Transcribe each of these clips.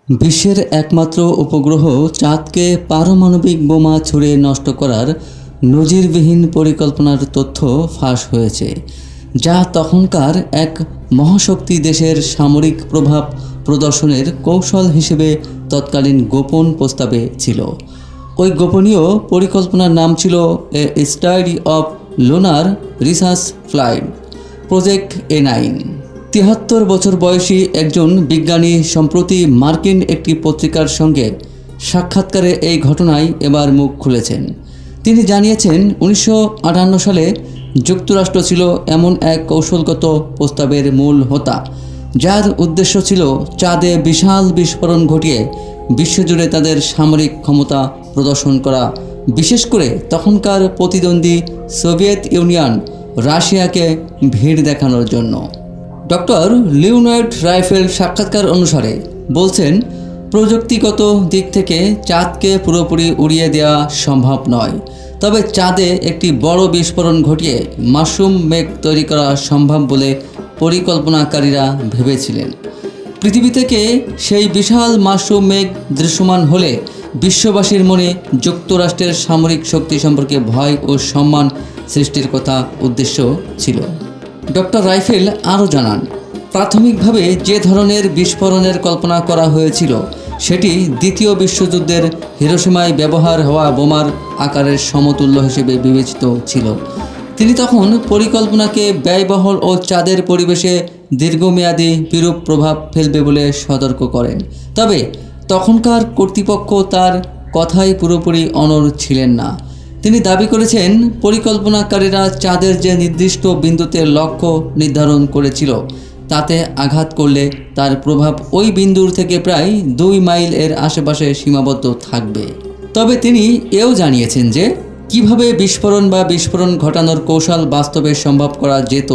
বিশ্বের একমাত্র উপগ্রহ চাঁদকে পারমাণবিক বোমা ছুড়ে নষ্ট করার নজিরবিহীন পরিকল্পনার তথ্য ফাঁস হয়েছে, যা তখনকার এক মহাশক্তি দেশের সামরিক প্রভাব প্রদর্শনের কৌশল হিসেবে তৎকালীন গোপন প্রস্তাবে ছিল। ওই গোপনীয় পরিকল্পনার নাম ছিল a study of lunar research flight project A9। ৭৩ বছর বয়সী একজন বিজ্ঞানী সম্প্রতি মার্কিন একটি পত্রিকার সঙ্গে সাক্ষাৎকারে এই ঘটনায় এবার মুখ খুলেছেন। তিনি জানিয়েছেন, ১৯৫৮ সালে যুক্তরাষ্ট্র ছিল এমন এক কৌশলগত প্রস্তাবের মূল হোতা, যার উদ্দেশ্য ছিল চাঁদে বিশাল বিস্ফোরণ ঘটিয়ে বিশ্বজুড়ে তাদের সামরিক ক্ষমতা প্রদর্শন করা, বিশেষ করে তখনকার প্রতিদ্বন্দ্বী সোভিয়েত ইউনিয়ন রাশিয়াকে ভিড় দেখানোর জন্য। ডক্টর লিওনার্ড রাইফেল সাক্ষাৎকার অনুসারে বলছেন, প্রযুক্তিগত দিক থেকে চাঁদকে পুরোপুরি উড়িয়ে দেওয়া সম্ভব নয়, তবে চাঁদে একটি বড় বিস্ফোরণ ঘটিয়ে মাশরুম মেঘ তৈরি করা সম্ভব বলে পরিকল্পনাকারীরা ভেবেছিলেন। পৃথিবী থেকে সেই বিশাল মাশরুম মেঘ দৃশ্যমান হলে বিশ্ববাসীর মনে যুক্তরাষ্ট্রের সামরিক শক্তি সম্পর্কে ভয় ও সম্মান সৃষ্টির কথা উদ্দেশ্য ছিল। ডক্টর রাইফেল আরও জানান, প্রাথমিকভাবে যে ধরনের বিস্ফোরণের কল্পনা করা হয়েছিল সেটি দ্বিতীয় বিশ্বযুদ্ধের হিরোশিমায় ব্যবহার হওয়া বোমার আকারের সমতুল্য হিসেবে বিবেচিত ছিল। তিনি তখন পরিকল্পনাকে ব্যয়বহুল ও চাঁদের পরিবেশে দীর্ঘমেয়াদী বিরূপ প্রভাব ফেলবে বলে সতর্ক করেন। তবে তখনকার কর্তৃপক্ষ তার কথায় পুরোপুরি অনড় ছিলেন না। তিনি দাবি করেছেন, পরিকল্পনাকারীরা চাঁদের যে নির্দিষ্ট বিন্দুতে লক্ষ্য নির্ধারণ করেছিল তাতে আঘাত করলে তার প্রভাব ওই বিন্দুর থেকে প্রায় ২ মাইল এর আশেপাশে সীমাবদ্ধ থাকবে। তবে তিনি এও জানিয়েছেন যে কিভাবে বিস্ফোরণ ঘটানোর কৌশল বাস্তবে সম্ভব করা যেত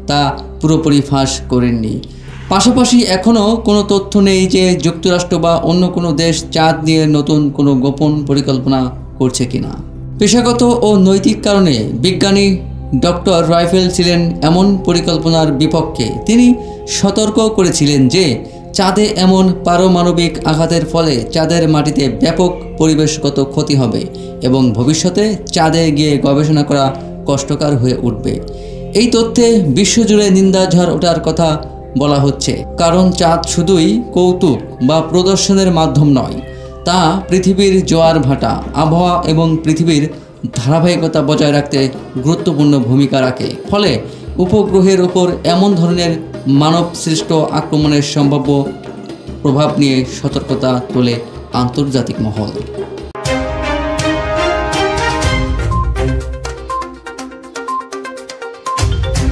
তা পুরোপুরি ফাঁস করেননি। পাশাপাশি এখনও কোনো তথ্য নেই যে যুক্তরাষ্ট্র বা অন্য কোনো দেশ চাঁদ নিয়ে নতুন কোনো গোপন পরিকল্পনা করছে কিনা। পেশাগত ও নৈতিক কারণে বিজ্ঞানী ডক্টর রাইফেল ছিলেন এমন পরিকল্পনার বিপক্ষে। তিনি সতর্ক করেছিলেন যে চাঁদে এমন পারমাণবিক আঘাতের ফলে চাঁদের মাটিতে ব্যাপক পরিবেশগত ক্ষতি হবে এবং ভবিষ্যতে চাঁদে গিয়ে গবেষণা করা কষ্টকর হয়ে উঠবে। এই তথ্যে বিশ্বজুড়ে নিন্দা ঝড় ওঠার কথা বলা হচ্ছে, কারণ চাঁদ শুধুই কৌতুক বা প্রদর্শনের মাধ্যম নয়, তা পৃথিবীর জোয়ার ভাটা, আবহাওয়া এবং পৃথিবীর ধারাবাহিকতা বজায় রাখতে গুরুত্বপূর্ণ ভূমিকা রাখে। ফলে উপগ্রহের ওপর এমন ধরনের মানব সৃষ্ট আক্রমণের সম্ভাব্য প্রভাব নিয়ে সতর্কতা তোলে আন্তর্জাতিক মহল।